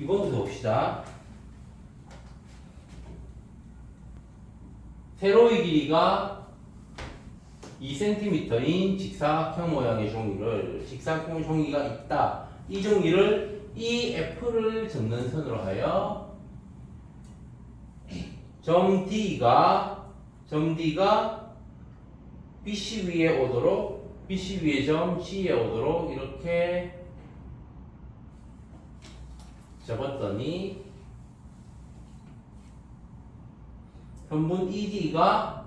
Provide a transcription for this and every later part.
2번부터 봅시다. 세로의 길이가 2cm인 직사각형 모양의 종이를 직사각형 종이가 있다. 이 종이를 EF를 접는 선으로 하여 점 D가 BC 위에 오도록 BC 위에 점 C에 오도록 이렇게 접었더니 선분 ED가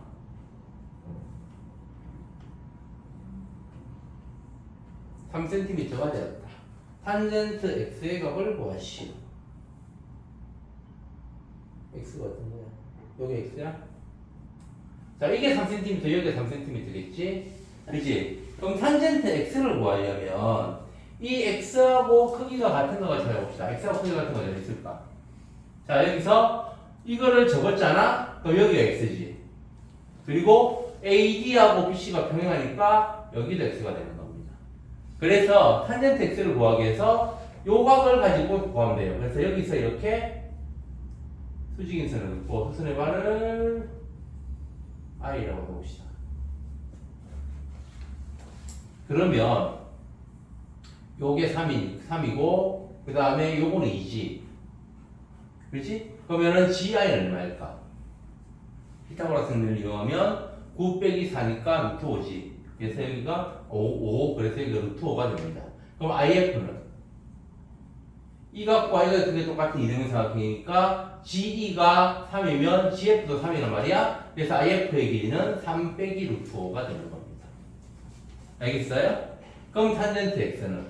(3cm가) 되었다. 탄젠트 x의 값을 구하시오. x가 어떤 거야? 여기 x야? 자, 이게 3cm, 여기가 3cm겠지? 그렇지? 그럼 탄젠트 x를 구하려면 이 x하고 크기가 같은 거가 찾아봅시다. x하고 크기가 같은 거가 어디 있을까? 자, 여기서 이거를 적었잖아? 그럼 여기가 x지. 그리고 AD하고 BC가 평행하니까 여기도 x가 되는 겁니다. 그래서 탄젠트 x를 구하기 위해서 요 각을 가지고 구하면 돼요. 그래서 여기서 이렇게 수직인선을 긋고 수선의 발을 i라고 해봅시다. 그러면 요게 3이고 그 다음에 요거는 2지. 그렇지? 그러면은 GI는 얼마일까? 피타고라스 정리를 이용하면 9 빼기 4니까 루트 5지. 그래서 여기가 5, 그래서 여기가 루트 5가 됩니다. 그럼 IF는? 이 값과 이가 그게 똑같은 이등분삼각형이니까 GE가 3이면 GF도 3이란 말이야. 그래서 IF의 길이는 3 빼기 루트 5가 되는 겁니다. 알겠어요? 그럼 탄젠트 X는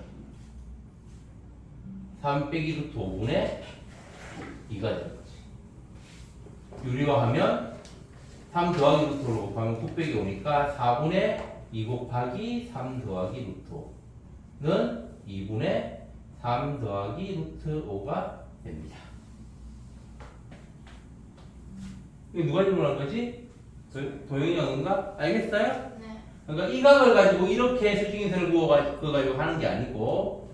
3 빼기 루트 5분의 2가 되는 거지. 유리화하면 3 더하기 루트 5로 곱하면 9 빼기 5니까 4분의 2 곱하기 3 더하기 루트 5는 2분의 3 더하기 루트 5가 됩니다. 이거 누가 질문한 거지? 도영이 형인가? 알겠어요? 네. 그러니까 이 각을 가지고 이렇게 수직인선을 그어가지고 하는 게 아니고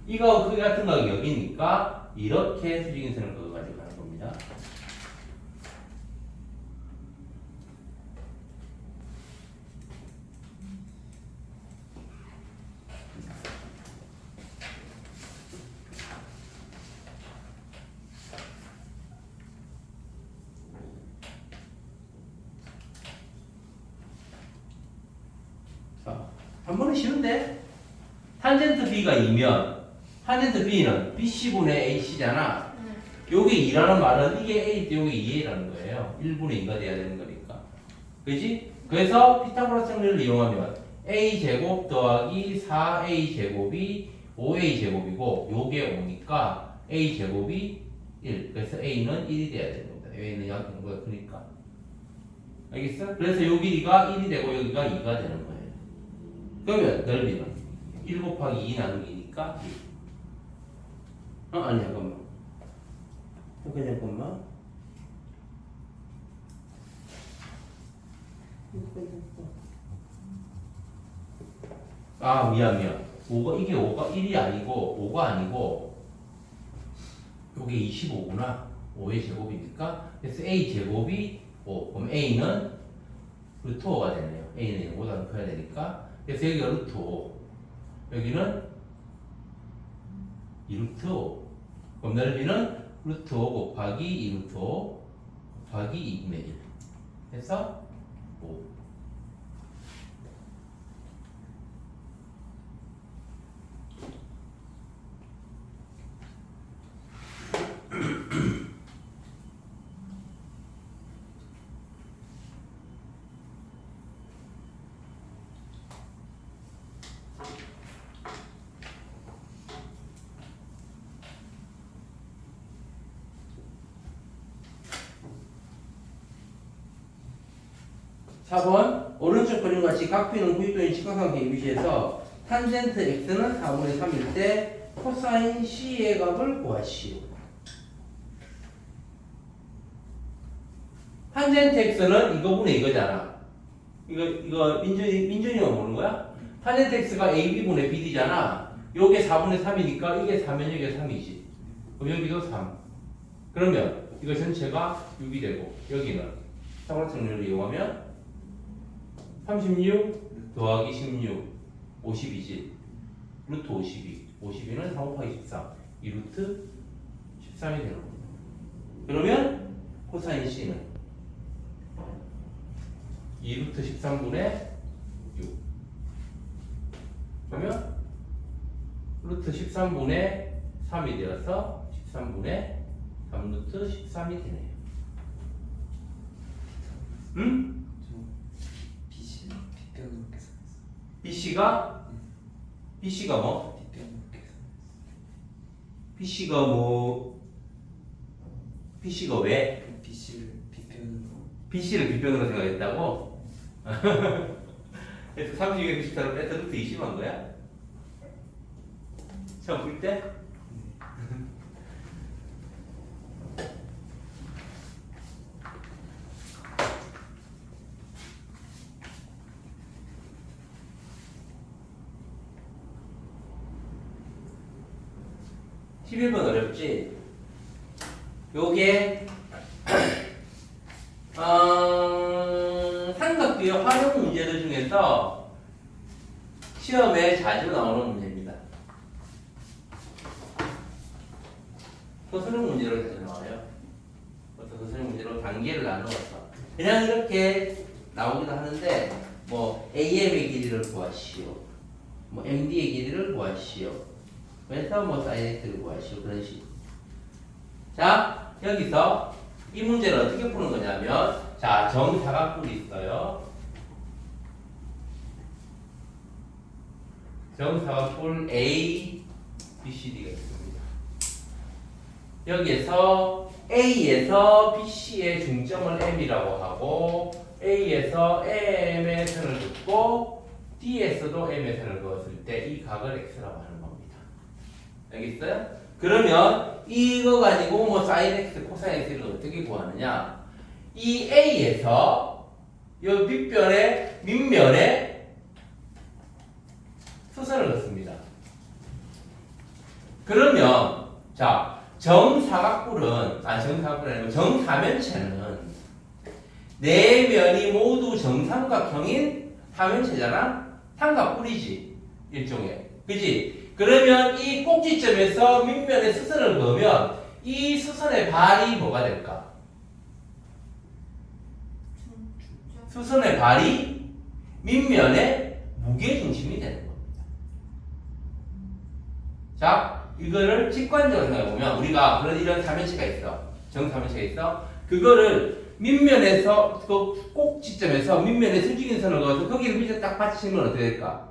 이 각하고 크기 같은 각이 여기니까 이렇게 수직인선을 그어가지고 하는 겁니다. 한 번은 쉬운데? 탄젠트 B가 2면 탄젠트 B는 BC분의 AC잖아. 요게 2라는 말은 이게 A 때 요게 2A라는 거예요. 1분의 2가 돼야 되는 거니까. 그지? 그래서 피타고라스 정리를 이용하면 A제곱 더하기 4A제곱이 5A제곱이고 요게 5니까 A제곱이 1. 그래서 A는 1이 돼야 되는 겁니다. A는 양보다 크니까. 알겠어? 그래서 요 길이가 1이 되고 여기가 2가 되는 거예요. 그러면 넓이는 1 곱하기 2 나누기니까 1. 아니 잠깐만. 잠깐만. 아 미안. 이게 5가 1이 아니고 5가 아니고 요게 25구나. 5의 제곱이니까 그래서 A 제곱이 5. 그럼 A는 루트 5가 되네요. A는 5보다 커야 되니까. 그래서 여기가 루트 5, 여기는 2루트 5. 그럼 넓이는 루트 5 곱하기 2루트 5 곱하기 2분의 1 해서 5. (4번) 오른쪽 그림과 같이 각비는 구입도인 직각삼각형 ABC에서 탄젠트 x는 4분의 3일 때 코사인 c의 값을 구하시오. 탄젠트 x는 이거분의 이거잖아. 이거 민준이가 모르는 거야? 탄젠트 x가 ab분의 bd잖아. 요게 4분의 3이니까 이게 4면 이게 3이지. 그럼 여기도 3. 그러면 이거 전체가 6이 되고 여기는 삼각정렬을 이용하면 36 더하기 16 50이지. 루트 52. 52는 3 곱하기 13. 2루트 13이 되는 겁니다. 그러면 코사인 C는 2루트 13분의 6. 그러면 루트 13분의 3이 되어서 13분의 3루트 13이 되네요. 응? BC는 빗변으로 계산했어. BC가 뭐? 빗변으로 계산했어. BC가 왜? BC를 빗변으로. BC를 빗변으로 생각했다고? 그래서 32개 94를 빼서 루트 20한 거야? 처음 풀 때? 11번 어렵지? 요게 삼각비의 활용 문제들 중에서 시험에 자주 나오는 문제입니다. 서술형 문제로 자주 나와요. 서술형 문제로 단계를 나누었어. 그냥 이렇게 나오기도 하는데 뭐 AM의 길이를 구하시오, 뭐 MD의 길이를 구하시오, 그래서 뭐 사인 X를 구하시오, 그런 식. 자, 여기서 이 문제를 어떻게 푸는 거냐면, 자, 정사각뿔이 있어요. 정사각뿔 A, B, C, D가 있습니다. 여기에서 A에서 BC의 중점을 M이라고 하고, A에서 M의 선을 긋고, D에서도 M의 선을 그었을 때 이 각을 X라고 하는 겁니다. 알겠어요? 그러면 이거 가지고 뭐 사인 X, 코사인 X를 어떻게 구하느냐? 이 A에서 이 밑면에 수선을 넣습니다. 그러면 자, 정사각뿔은 아니고 정사면체는 네 면이 모두 정삼각형인 사면체잖아. 삼각뿔이지, 일종의. 그지? 그러면 이 꼭지점에서 밑면에 수선을 그으면 이 수선의 발이 뭐가 될까? 수선의 발이 밑면의 무게중심이 되는 겁니다. 자, 이거를 직관적으로 생각해보면 우리가 그런 이런 사면체가 있어. 정사면체가 있어. 그거를 밑면에서 그 꼭지점에서 밑면에 수직인 선을 그어서 거기를 밑에 딱 받치면 어떻게 될까?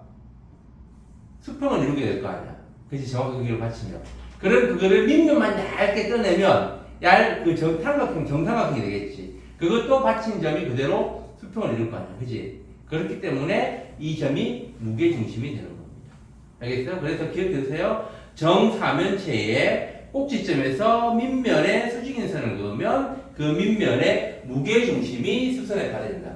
수평을 이루게 될 거 아니야. 그치? 정확하게 거기를 받치면. 그럼 그거를 밑면만 얇게 떠내면 정삼각형이 되겠지. 그것도 받친 점이 그대로 수평을 이룰 거 아니야. 그치? 그렇기 때문에 이 점이 무게중심이 되는 겁니다. 알겠어요? 그래서 기억해주세요. 정사면체의 꼭지점에서 밑면에 수직인 선을 그으면 그 밑면의 무게중심이 수선에 발해진다.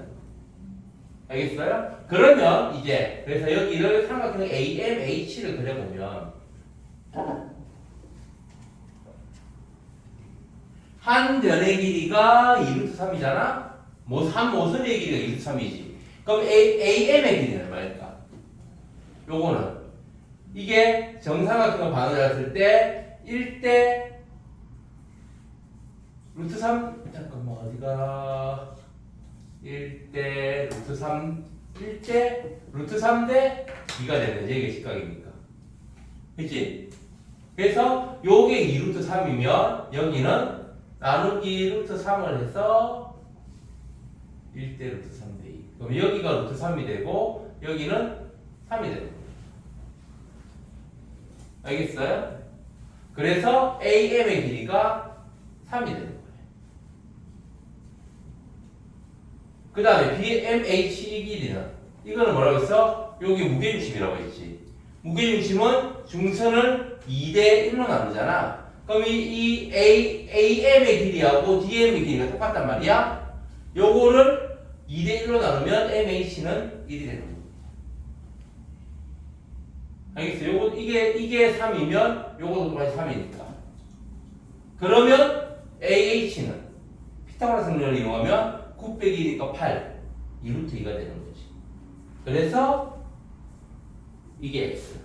알겠어요? 그러면 이제 그래서 여기를 삼각형 AMH를 그려보면 한 변의 길이가 2루트 3이잖아? 모서리의 길이가 2루트 3이지. 그럼 AM의 길이는 얼마일까? 요거는 이게 정삼각형을 반으로 잡았을 때 1대 루트 3 잠깐만 어디가 1대 루트 3 1대 루트 3대 2가 되는지 이게 직각이니까. 그치? 그래서 요게 2루트 3이면 여기는 나누기 루트 3을 해서 1대 루트 3대 2. 그럼 여기가 루트 3이 되고 여기는 3이 되는 거예요. 알겠어요? 그래서 AM의 길이가 3이 되는 거예요. 그 다음에 BMH 길이는 이거는 뭐라고 했어? 여기 무게중심이라고 했지. 무게중심은 중선을 2대 1로 나누잖아. 그럼 이 AM의 길이하고 DM의 길이가 똑같단 말이야. 요거를 2대 1로 나누면 MH는 1이 되는 거야. 알겠어요? 요거 이게 3이면 요것도 똑같이 3이니까. 그러면 AH는 피타고라스 정리를 이용하면 9 빼기 1이니까 8 2루트 2가 되는 거지. 그래서 이게 x.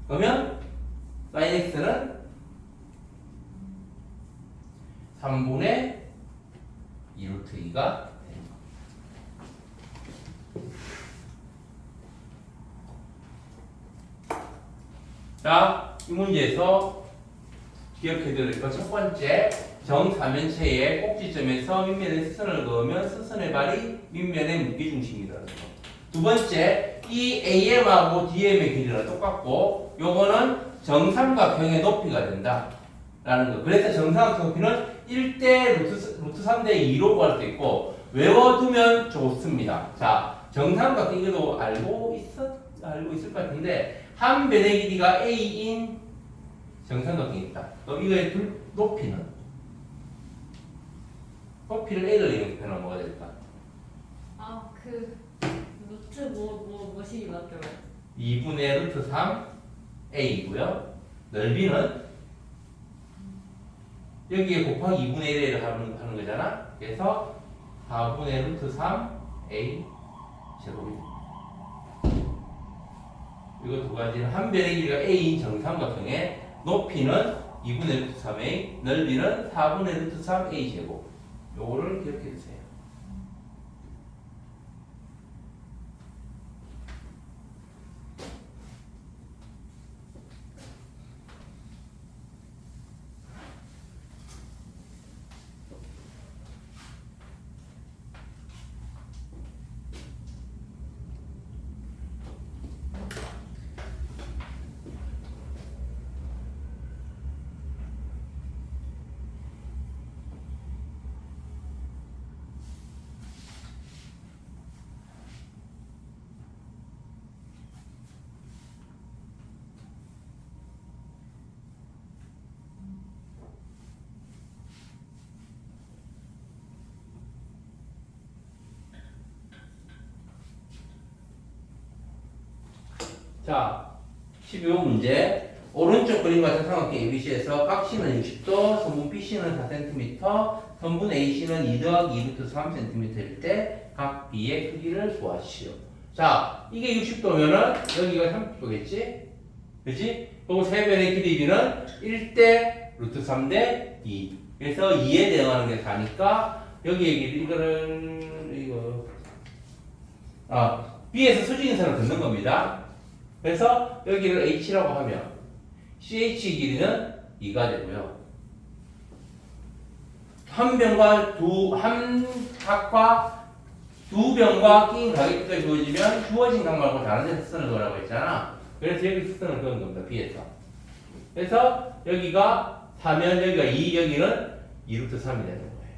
그러면 sin x는 3분의 2루트 2가 되는 거. 자, 이 문제에서 기억해둬야 될 것 첫 번째, 정사면체의 꼭지점에서 밑면에 스선을 그으면 스선의 발이 밑면의 무게중심이라는 거. 두 번째, 이 AM하고 DM의 길이랑 똑같고 요거는 정삼각형의 높이가 된다 라는 거. 그래서 정삼각형 높이는 1대 루트 3대 2로 구할 수 있고 외워두면 좋습니다. 자, 정삼각형 이것도 알고 있을 것 같은데 한 변의 길이가 A인 정삼각형이 있다. 그럼 이거의 높이를 A를 이용해서 뭐가 될까? 아, 그 루트 뭐시 맞죠? 2분의 루트 3 A이고요. 넓이는 여기에 곱하기 2분의 1을 하는 거잖아. 그래서 4분의 루트 3 A 제곱이 됩니다. 이거 두 가지는 한 변의 길이가 A인 정삼각형의 높이는 2분의 루트 3A, 넓이는 4분의 루트 3A 제곱. 요거를 기억해 주세요. 자, 12번 문제. 오른쪽 그림 같은 삼각형 ABC에서 각 C는 60도, 선분 BC는 4cm, 선분 AC는 2 더하기 2 루트 3cm일 때 각 B의 크기를 구하시오. 자, 이게 60도면은 여기가 30도겠지? 그치? 그리고 세 변의 길이는 1대 루트 3대 2. 그래서 2에 대응하는 게 4니까 여기에 길이 B에서 수직인선을 긋는 겁니다. 그래서 여기를 H라고 하면 CH의 길이는 2가 되고요. 한 각과 두 변과 낀 가격대가 주어지면 주어진 각 말고 다른 데서 수선을 그으라고 했잖아. 그래서 여기 수선을 그은 겁니다. B에서. 그래서 여기가 4면 여기가 2, 여기는 2루트 3이 되는 거예요.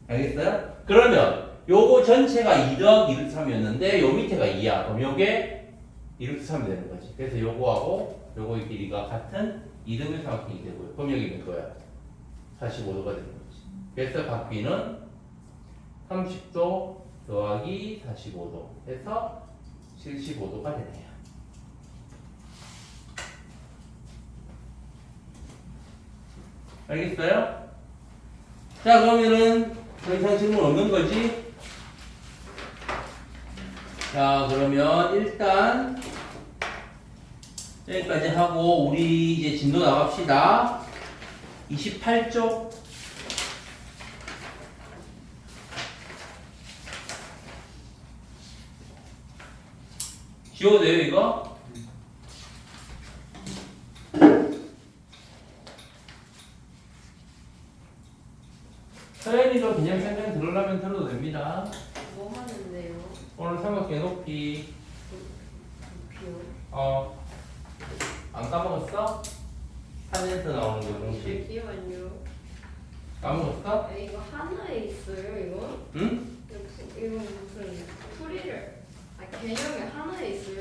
알겠어요? 그러면 요거 전체가 2 더하기 2루트 3이었는데 요 밑에가 2야. 그럼 요게 2루트 3이 되는 거지. 그래서 요거하고 요거의 길이가 같은 이등변 삼각형이 되고요. 그럼 여기 몇 거야? 45도가 되는 거지. 그래서 각 B는 30도 더하기 45도 해서 75도가 되네요. 알겠어요? 자, 그러면은 더 이상 질문 없는 거지? 자, 그러면 일단 여기까지 하고 우리 이제 진도 나갑시다. 28쪽. 지워도 돼요, 이거? 서연이도 그냥 설명 들으려면 들어도 됩니다. 뭐 하는데요? 오늘 삼각형 높이 높이요? 안 까먹었어? 탄젠트 나오는 거 공식 잠시만요. 까먹었어? 아, 이거 하나에 있어요, 이거? 응? 이거 무슨 풀이를 개념이 하나에 있어요.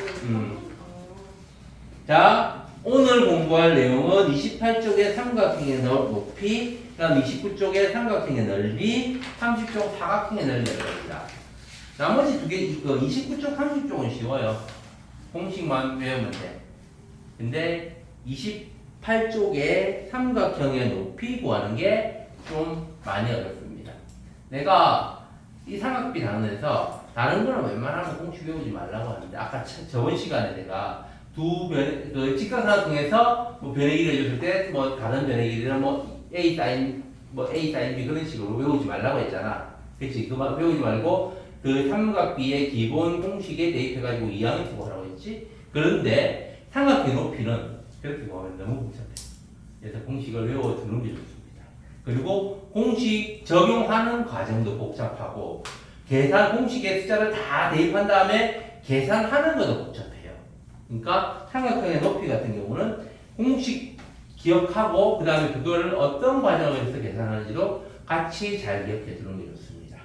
자, 오늘 공부할 내용은 28쪽의 삼각형의 높이, 그다음 29쪽의 삼각형의 넓이, 30쪽 사각형의 넓이를 겁니다. 나머지 두 개, 29쪽, 30쪽은 쉬워요. 공식만 외우면 돼. 근데 8쪽의 삼각형의 높이 구하는 게 좀 많이 어렵습니다. 내가 이 삼각비 단원에서 다른 거는 웬만하면 공식 외우지 말라고 하는데 아까 저번 시간에 내가 그 직각삼각형에서 뭐 변의 길이를 해줬을 때 뭐 다른 변의 길이는 뭐 A 사인 B 그런 식으로 외우지 말라고 했잖아. 그치? 그만 외우지 말고 그 삼각비의 기본 공식에 대입해가지고 이항을 구하라고 했지. 그런데 삼각비 높이는 그렇게 보면 너무 복잡해. 그래서 공식을 외워두는 게 좋습니다. 그리고 공식 적용하는 과정도 복잡하고 계산 공식에 숫자를 다 대입한 다음에 계산하는 것도 복잡해요. 그러니까 삼각형의 높이 같은 경우는 공식 기억하고 그 다음에 그걸 어떤 과정을 해서 계산하는지도 같이 잘 기억해 두는 게 좋습니다.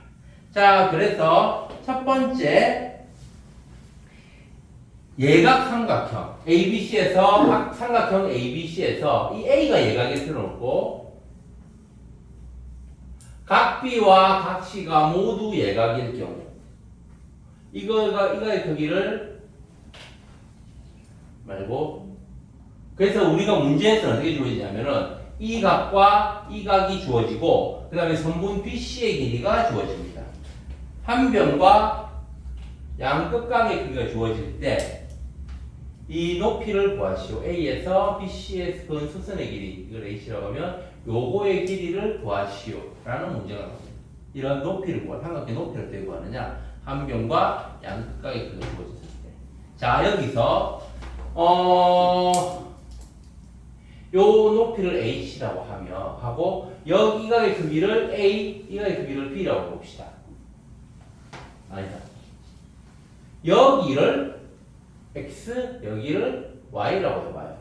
자, 그래서 첫 번째 예각 삼각형 ABC에서 삼각형 ABC에서 이 A가 예각에 들어놓고 각 B와 각 C가 모두 예각일 경우 이거의 크기를 말고 그래서 우리가 문제에서 어떻게 주어지냐면은 이 각과 이 각이 주어지고 그 다음에 선분 BC의 길이가 주어집니다. 한 변과 양 끝각의 크기가 주어질 때 이 높이를 구하시오. A에서 BC의 그 수선의 길이 이걸 H라고 하면 요거의 길이를 구하시오 라는 문제가 나옵니다. 이런 높이를 삼각형의 높이를 어떻게 구하느냐 한 변과 양 끝각의 크기가 주어졌을 때 자 여기서 요 높이를 H라고 하고 여기 각의 크기를 A, 이 각의 크기를 B라고 봅시다. 아니다. 여기를 X, 여기를 Y라고 해봐요.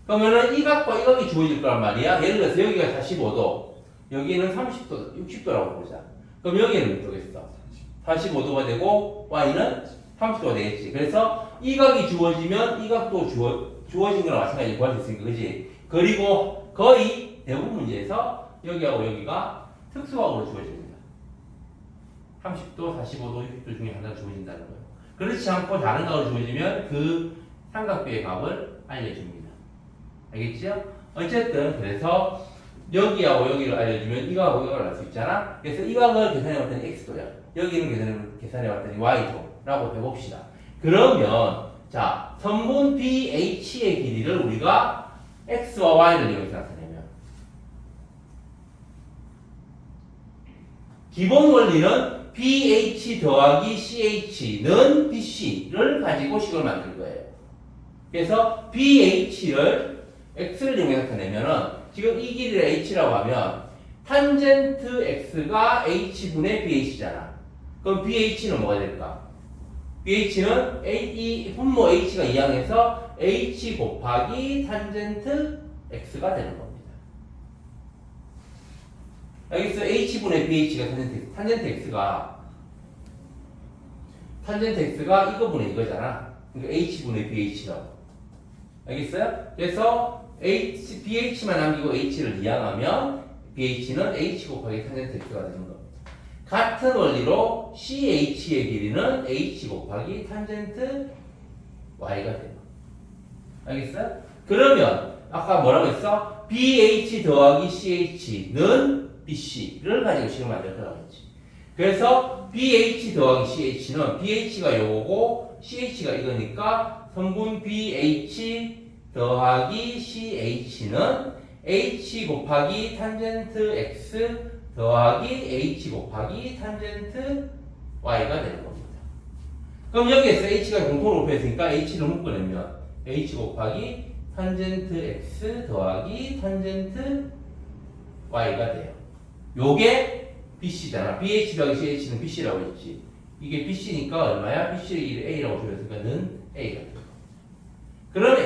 그러면은 이 각과 이 각이 주어질 거란 말이야. 예를 들어서 여기가 45도, 여기는 30도, 60도라고 보자. 그럼 여기는 몇 도겠어? 45도가 되고 Y는 30도가 되겠지. 그래서 이 각이 주어지면 이 각도 주어진 거랑 마찬가지로 구할 수 있으니까, 그지? 그리고 거의 대부분 문제에서 여기하고 여기가 특수각으로 주어집니다. 30도, 45도, 60도 중에 하나가 주어진다는 거예요. 그렇지 않고 다른 각으로 주어지면 그 삼각비의 값을 알려줍니다. 알겠죠? 어쨌든 그래서 여기하고 여기를 알려주면 이 각하고 이 각을 알 수 있잖아. 그래서 이 각을 계산해봤더니 X도야. 여기는 계산해봤더니 Y도라고 해봅시다. 그러면 자 선분 BH의 길이를 우리가 X와 Y를 이용해서 나타내면 기본 원리는 BH 더하기 CH는 BC를 가지고 식을 만들 거예요. 그래서 BH를 X를 이용해서 나타내면은 지금 이 길이를 H라고 하면 탄젠트 X가 H분의 BH잖아. 그럼 BH는 뭐가 될까? BH는 이 분모 H가 이항해서 H 곱하기 탄젠트 X가 되는 겁니다. 여기서 H분의 BH가 탄젠트 X가 이거분의 이거잖아. 그러니까 H분의 BH라고. 알겠어요? 그래서 BH만 남기고 H를 이항하면 BH는 H 곱하기 탄젠트 X가 되는 겁니다. 같은 원리로 CH의 길이는 H 곱하기 탄젠트 Y가 돼요. 알겠어요? 그러면 아까 뭐라고 했어? BH 더하기 CH는 BC를 가지고 식을 만들 거라고 했지. 그래서 BH 더하기 CH는 BH가 요거고 CH가 이거니까 성분 BH 더하기 CH는 H 곱하기 탄젠트 X 더하기 H 곱하기 탄젠트 Y가 되는 겁니다. 그럼 여기에서 H가 공통으로 곱했으니까 H를 묶어내면 H 곱하기 탄젠트 X 더하기 탄젠트 Y가 돼요. 요게 BC잖아. BH 더하기 CH는 BC라고 했지. 이게 BC니까 얼마야? BC를 A라고 줄였으니까 는 A가 돼요. 그럼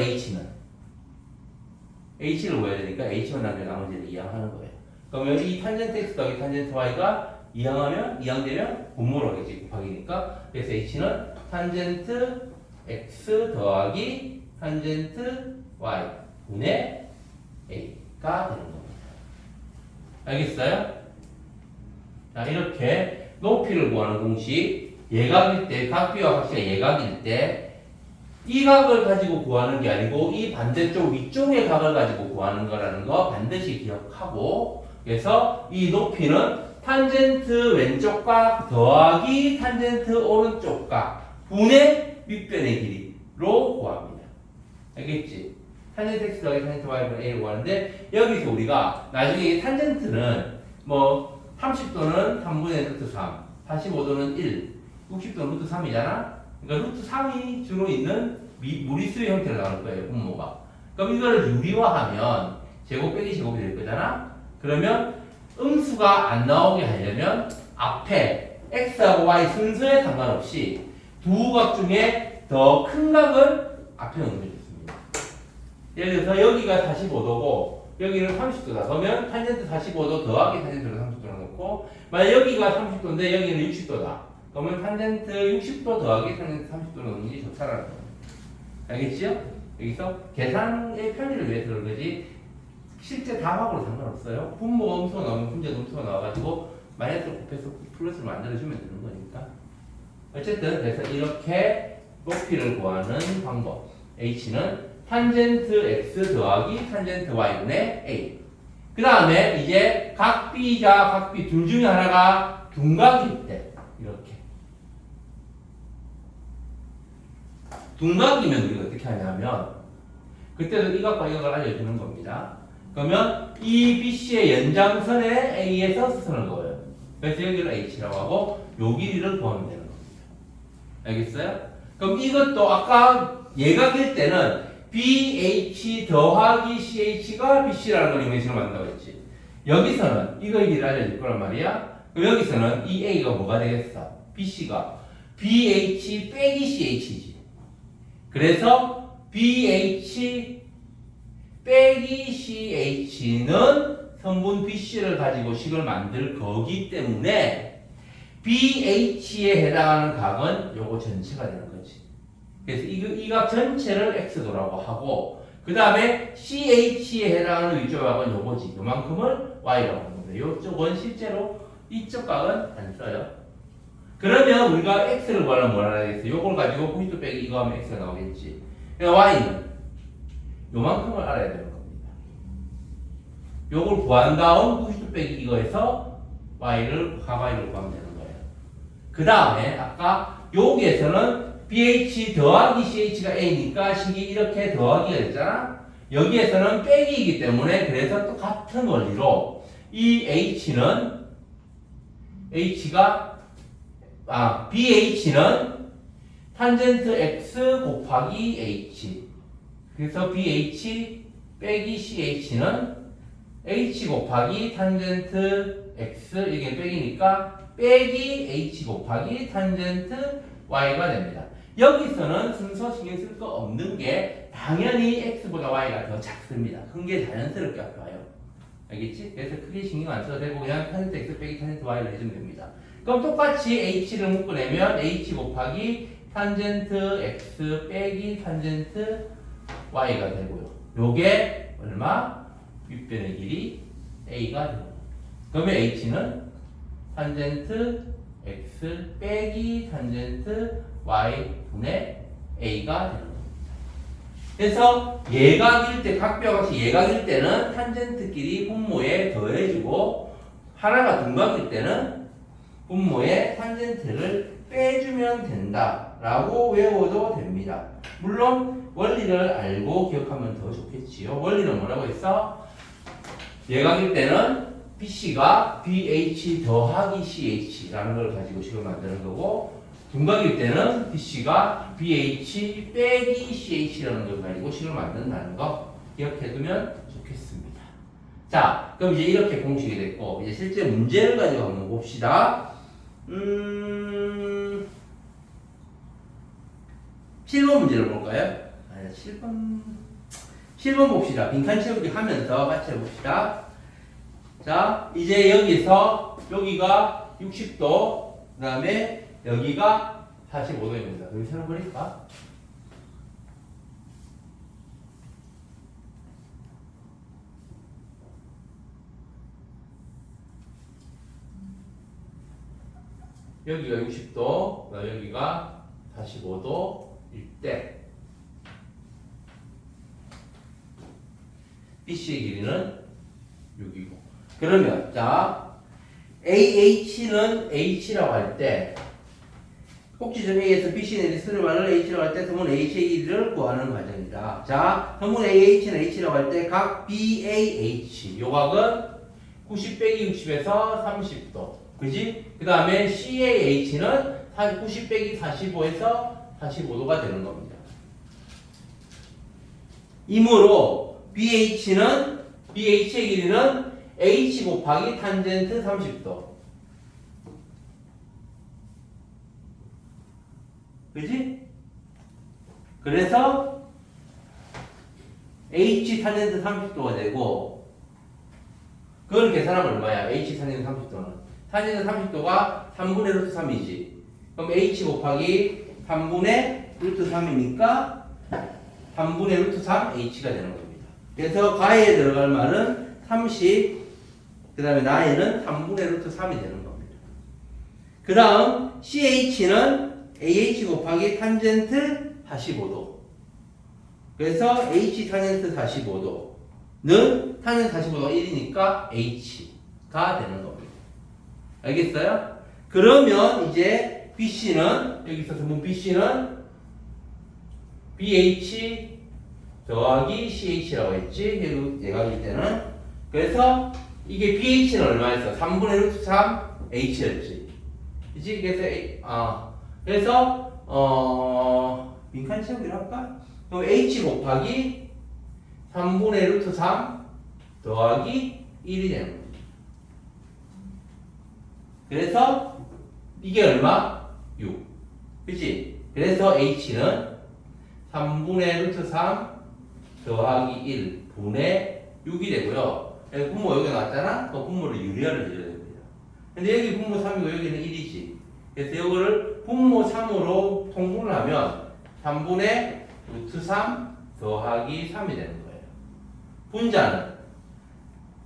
H를 구해야 되니까 H만 남겨 나머지를 이항하는 거예요. 그러면 이 탄젠트 X 더하기 탄젠트 Y가 이항되면 분모로 하겠지. 곱하기니까. 그래서 H는 탄젠트 X 더하기 탄젠트 Y 분의 A가 되는 겁니다. 알겠어요? 자, 이렇게 높이를 구하는 공식, 예각일 때, 각 B와 각 C가 예각일 때 이 각을 가지고 구하는 게 아니고 이 반대쪽 위쪽의 각을 가지고 구하는 거라는 거 반드시 기억하고, 그래서 이 높이는 탄젠트 왼쪽 각 더하기 탄젠트 오른쪽 각 분의 밑변의 길이로 구합니다. 알겠지? 탄젠트 x 더하기 탄젠트 y분의 a로 구하는데, 여기서 우리가 나중에 이 탄젠트는 뭐 30도는 3분의 루트 3, 45도는 1, 60도는 루트 3이잖아? 그러니까 루트 3이 주로 있는 무리수의 형태로 나올 거예요, 분모가. 그럼 이거를 유리화하면 제곱 빼기 제곱이 될 거잖아? 그러면 음수가 안 나오게 하려면 앞에 x하고 y 순서에 상관없이 두 각 중에 더 큰 각을 앞에 넣는 게 좋습니다. 예를 들어서 여기가 45도고 여기는 30도다. 그러면 탄젠트 45도 더하기 탄젠트를 30도로 놓고, 만약 여기가 30도인데 여기는 60도다. 그러면 탄젠트 60도 더하기 탄젠트 30도로 놓는 게 좋다라는 거예요. 알겠지요? 여기서 계산의 편의를 위해서 그런 거지 실제 답하고는 상관없어요. 분모가 음수가 나오면 문제도 음수가 나와가지고 마이너스를 곱해서 플러스를 만들어주면 되는 거니까. 어쨌든 그래서 이렇게 높이를 구하는 방법, h는 탄젠트 x 더하기 탄젠트 y분의 a. 그 다음에 이제 각 b자 각 b 둘 중에 하나가 둔각일 때 이렇게 둔각이면 우리가 어떻게 하냐면 그때도 이 각과 이 각을 알려주는 겁니다. 그러면 이 BC의 연장선에 A에서 수선을 그어요. 그래서 여기를 H라고 하고 요 길이를 구하면 되는 겁니다. 알겠어요? 그럼 이것도 아까 예각일 때는 BH 더하기 CH가 BC라는 걸 이미지로 만든다고 했지. 여기서는 이거의 길이를 알려줄 거란 말이야. 그럼 여기서는 이 A가 뭐가 되겠어? BC가 BH 빼기 CH지. 그래서 BH 빼기 CH는 성분 BC를 가지고 식을 만들 거기 때문에 BH에 해당하는 각은 요거 전체가 되는 거지. 그래서 이 각 전체를 X도라고 하고, 그 다음에 CH에 해당하는 위쪽 각은 요거지. 요만큼을 Y라고 하는 겁니다. 요쪽은 실제로 이쪽 각은 안 써요. 그러면 우리가 X를 구하려면 뭘 알아야 되겠어? 요걸 가지고 90도 빼기 이거 하면 X가 나오겠지. 그러니까 Y는 요만큼을 알아야 되는 겁니다. 요걸 구한 다음 90도 빼기 이거에서 Y를 구하면 되는 거예요. 그 다음에 아까 여기에서는 BH 더하기 CH가 A니까 식이 이렇게 더하기가 됐잖아? 여기에서는 빼기이기 때문에 그래서 또 같은 원리로 이 BH는 탄젠트 X 곱하기 H. 그래서 BH 빼기 CH는 H 곱하기 탄젠트 X, 이게 빼기니까 빼기 H 곱하기 탄젠트 Y가 됩니다. 여기서는 순서 신경 쓸 거 없는 게 당연히 X보다 Y가 더 작습니다. 큰 게 자연스럽게 앞에 와요. 알겠지? 그래서 크게 신경 안 써도 되고 그냥 탄젠트 X 빼기 탄젠트 Y를 해주면 됩니다. 그럼 똑같이 H를 묶어내면 H 곱하기 탄젠트 X 빼기 탄젠트 Y가 되고요. 요게 얼마? 윗변의 길이 A가 됩니다. 그러면 H는 탄젠트 X 빼기 탄젠트 Y분의 A가 되는 겁니다. 그래서 예각일 때, 각뼈가 같이 예각일 때는 탄젠트끼리 분모에 더해주고, 하나가 둔각일 때는 분모에 탄젠트를 빼주면 된다라고 외워도 됩니다. 물론 원리를 알고 기억하면 더 좋겠지요. 원리는 뭐라고 했어? 예각일 때는 BC가 BH 더하기 CH라는 걸 가지고 식을 만드는 거고, 둔각일 때는 BC가 BH 빼기 CH라는 걸 가지고 식을 만든다는 거 기억해두면 좋겠습니다. 자, 그럼 이제 이렇게 공식이 됐고, 이제 실제 문제를 가지고 한번 봅시다. 7번 문제를 볼까요? 7번 봅시다. 빈칸 채우기 하면서 같이 해봅시다. 자, 이제 여기서 여기가 60도, 그 다음에 여기가 45도입니다. 여기 새로 그릴까? 여기가 60도, 여기가 45도일 때 BC의 길이는 6이고. 그러면 자 AH는 H라고 할 때 꼭지점 A에서 BC 내리 수렴하는 H라고 할 때 선분 H의 길이를 구하는 과정이다. 자, 선분 AH는 H라고 할 때 각 BAH 요 각은 90 빼기 60에서 30도. 그지? 그 다음에 CAH는 90 빼기 45에서 45도가 되는 겁니다. 이므로 BH의 길이는 H 곱하기 탄젠트 30도. 그지? 그래서 H 탄젠트 30도가 되고 그걸 계산하면 얼마야? H 탄젠트 30도는 탄젠트 30도가 3분의 루트 3이지. 그럼 H 곱하기 3분의 루트 3이니까 3분의 루트 3 H가 되는 겁니다. 그래서 가에 들어갈 말은 30, 그 다음에 나에는 3분의 루트 3이 되는 겁니다. 그 다음 CH는 AH 곱하기 탄젠트 45도. 그래서 H 탄젠트 45도는 탄젠트 45도가 1이니까 H가 되는 겁니다. 알겠어요? 그러면 이제 BC는 여기 있어서 뭐 BC는 BH 더하기 CH라고 했지? 얘가일 때는. 그래서 이게 BH는 얼마였어? 3분의 루트 3 H였지. 그치? 그래서 민칸 시험기로 할까? 그럼 H 곱하기 3분의 루트 3 더하기 1이 되는 거야. 그래서 이게 얼마? 6. 그치? 그래서 H는 3분의 루트 3 더하기 1 분의 6이 되고요. 분모 여기 나왔잖아? 그 분모를 유리화를 해줘야 됩니다. 근데 여기 분모 3이고 여기는 1이지. 그래서 이거를 분모 3으로 통분을 하면 3분의 루트 3 더하기 3이 되는 거예요. 분자는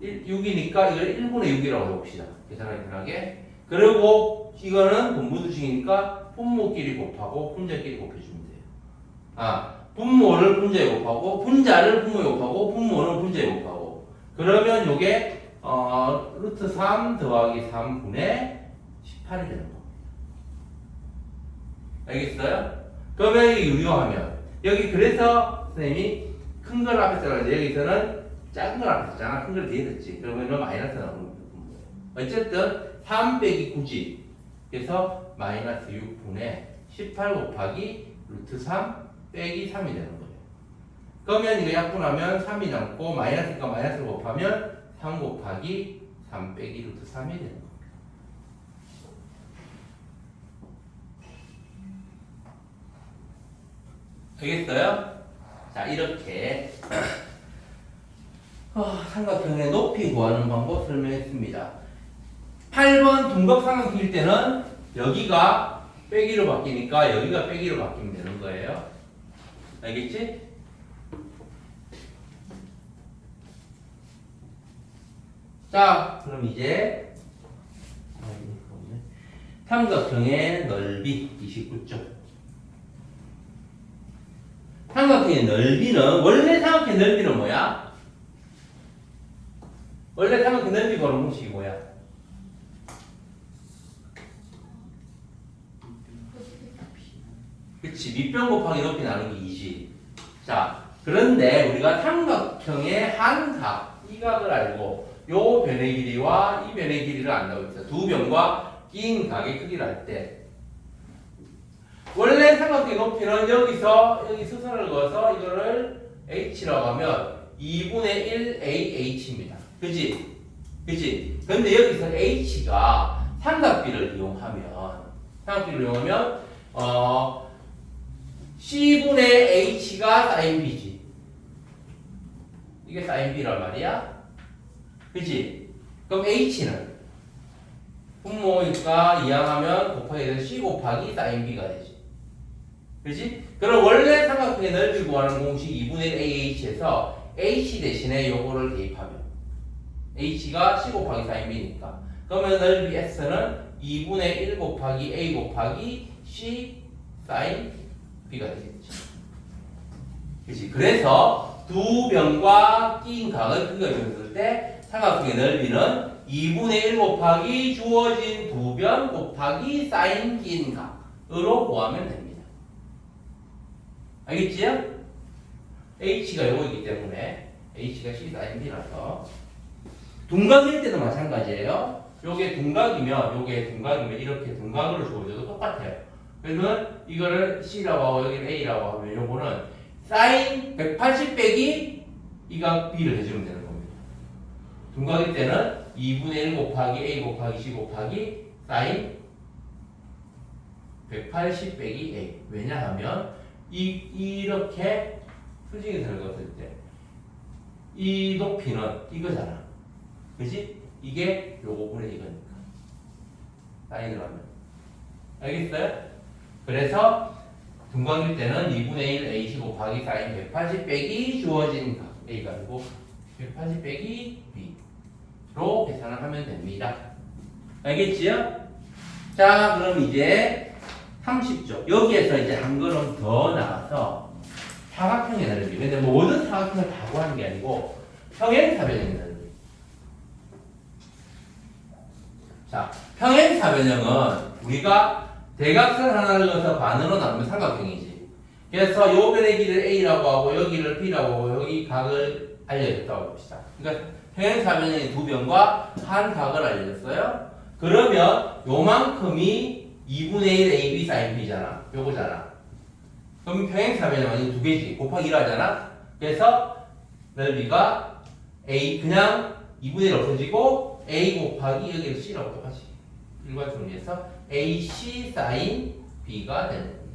6이니까 이걸 1분의 6이라고 해봅시다. 계산하기 편하게. 그리고 이거는 분모두식이니까 분모끼리 곱하고 분자끼리 곱해주면 돼요. 분모를 분자에 곱하고 분자를 분모에 곱하고 분모는 분자에 곱하고 그러면 요게 루트 3 더하기 3분의 18이 되는 겁니다. 알겠어요? 그러면 이게 유효하면 여기 그래서 선생님이 큰 걸 앞에 써가지고 여기서는 작은 걸 앞에 썼잖아. 큰 걸 뒤에 썼지. 그러면 마이너스 나오는 거예요. 어쨌든 3 빼기 9지. 그래서 마이너스 6분의 18 곱하기 루트 3 빼기 3이 되는 거예요. 그러면 이거 약분하면 3이 남고 마이너스니까 마이너스를 곱하면 3 곱하기 3 빼기 루트 3이 되는 겁니다. 알겠어요? 자, 이렇게 삼각형의 높이 구하는 방법 설명했습니다. 8번 둔각삼각형일 때는 여기가 빼기로 바뀌니까 여기가 빼기로 바뀌면 되는 거예요. 알겠지? 자, 그럼 이제 삼각형의 넓이 29쪽. 삼각형의 넓이는 원래 삼각형의 넓이는 뭐야? 원래 삼각형 넓이 구하는 공식이 뭐야? 그치, 밑변 곱하기 높이 나누기 2지. 자, 그런데 우리가 삼각형의 한 각, 이 각을 알고 요 변의 길이와 이 변의 길이를 안다고 했어요. 두 변과 낀 각의 크기를 알 때 원래 삼각형의 높이는 여기서 여기 수선을 그어서 이거를 h라고 하면 2분의 1 AH입니다. 그치? 그치? 근데 여기서 h가 삼각비를 이용하면 C분의 H가 sin B지. 이게 sin B란 말이야. 그치? 그럼 H는 분모니까 이항하면 곱하기 돼서 C 곱하기 sin B가 되지. 그치? 그럼 원래 삼각형의 넓이 구하는 공식 2분의 1 AH에서 H 대신에 요거를 대입하면 H가 C 곱하기 sin B니까 그러면 넓이 S는 2분의 1 곱하기 A 곱하기 C sin B가 되겠지. 그치? 그래서 두 변과 끼인 각을 그려줬을 때 삼각형의 넓이는 2분의 1 곱하기 주어진 두 변 곱하기 사인 끼인 각으로 구하면 됩니다. 알겠지요? h가 요거이기 때문에 h가 c 사인 b라서 둔각일 때도 마찬가지예요. 요게 둔각이면 이렇게 둔각으로 주어져도 똑같아요. 그래서 이거를 c라고 하고 여기를 a라고 하면 요거는 사인 180 빼기 이각 b를 해주면 되는 겁니다. 둔각일 때는 2분의 1 곱하기 a 곱하기 c 곱하기 사인 180 빼기 a. 왜냐하면 이렇게 수직에 들어갔을 때 이 높이는 이거잖아. 그지? 이게 요거분의 이거니까. 사인으로 하면. 알겠어요? 그래서 둔각일 때는 2분의 1 ac 곱하기 사인 180 빼기 주어진 각 a가 아니고 180 빼기 b로 계산을 하면 됩니다. 알겠지요? 자, 그럼 이제 30쪽. 여기에서 이제 한 걸음 더 나가서 사각형의 넓이. 근데 모든 사각형을 다 구하는 게 아니고 평행사변형의 넓이. 자, 평행사변형은 우리가 대각선 하나를 넣어서 반으로 나누면 삼각형이지. 그래서 요 변의 길이를 a라고 하고 여기를 b라고 하고 여기 각을 알려줬다고 봅시다. 그러니까 평행사변형의 두 변과 한 각을 알려줬어요. 그러면 요만큼이 2분의 1 AB sin B잖아. 요거잖아. 그럼 평행사변형은 두 개지. 곱하기 1 하잖아. 그래서 넓이가 A 그냥 2분의 1 없어지고 A 곱하기 여기를 C라고 똑같이 일관성을 위해서 AC sin B가 되는 겁니다.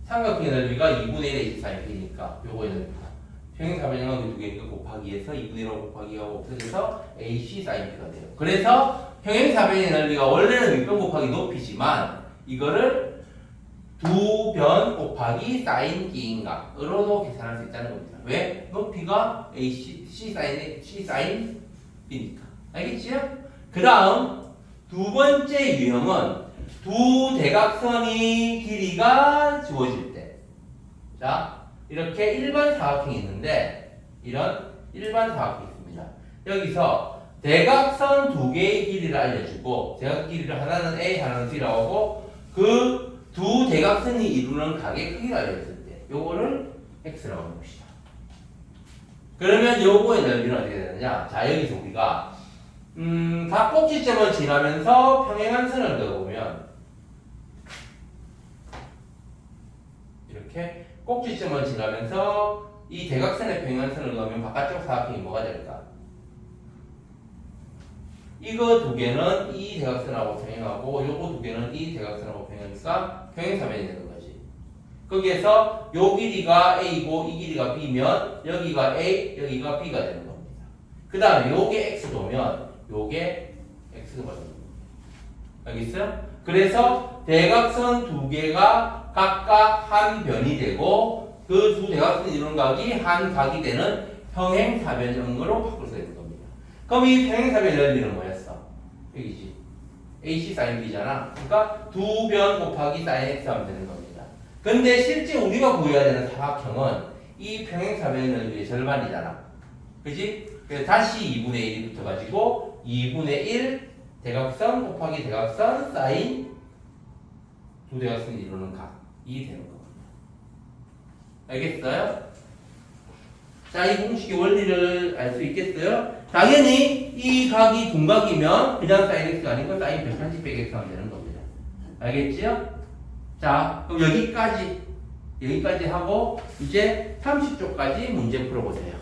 삼각형의 넓이가 2분의 1 AC sin B니까 요거의 넓이가 평행사변형은 두 개니까 곱하기에서 2분의 1 곱하기하고 없어져서 AC sin B가 돼요. 그래서 평행사변의 넓이가 원래는 윗변 곱하기 높이지만 이거를 두 변 곱하기 사인 끼인각으로도 계산할 수 있다는 겁니다. 왜? 높이가 AC, C 사인 B니까. 알겠지요? 그 다음 두 번째 유형은 두 대각선이 길이가 주어질 때. 자, 이렇게 일반 사각형이 있는데 이런 일반 사각형이 있습니다. 여기서 대각선 두 개의 길이를 알려주고 대각선 길이를 하나는 A 하나는 B라고 하고 그 두 대각선이 이루는 각의 크기를 알려줬을 때 요거를 X라고 해봅시다. 그러면 요거의 넓이는 어떻게 되느냐? 자, 여기서 우리가 각 꼭지점을 지나면서 평행한 선을 그어보면 이렇게 꼭지점을 지나면서 이 대각선의 평행한 선을 그으면 바깥쪽 사각형이 뭐가 될까? 이거 두 개는 이 대각선하고 평행하고 요거 두 개는 이 대각선하고 평행하니까 평행사변이 되는 거지. 거기에서 요 길이가 A고 이 길이가 B면 여기가 A, 여기가 B가 되는 겁니다. 그 다음에 요게 X도면 요게 X가 되는 겁니다. 알겠어요? 그래서 대각선 두 개가 각각 한 변이 되고 그 두 대각선이 이루는 각이 한 각이 되는 평행사변형으로 바꿀 수 있는 겁니다. 그럼 이 평행사변 넓이는 뭐였어? 여기지. AC sin B잖아. 그러니까 두 변 곱하기 sin X 하면 되는 겁니다. 근데 실제 우리가 구해야 되는 사각형은 이 평행사변 넓이의 절반이잖아. 그지? 그래서 다시 2분의 1이 붙어가지고 2분의 1 대각선 곱하기 대각선 sin 두 대각선이 이루는 각이 되는 겁니다. 알겠어요? 자, 이 공식의 원리를 알 수 있겠어요? 당연히 이 각이 둔각이면 그냥 sin x가 아니고 sin 180 빼기 x 하면 되는 겁니다. 알겠지요? 자, 그럼 여기까지 하고 이제 30쪽까지 문제 풀어보세요.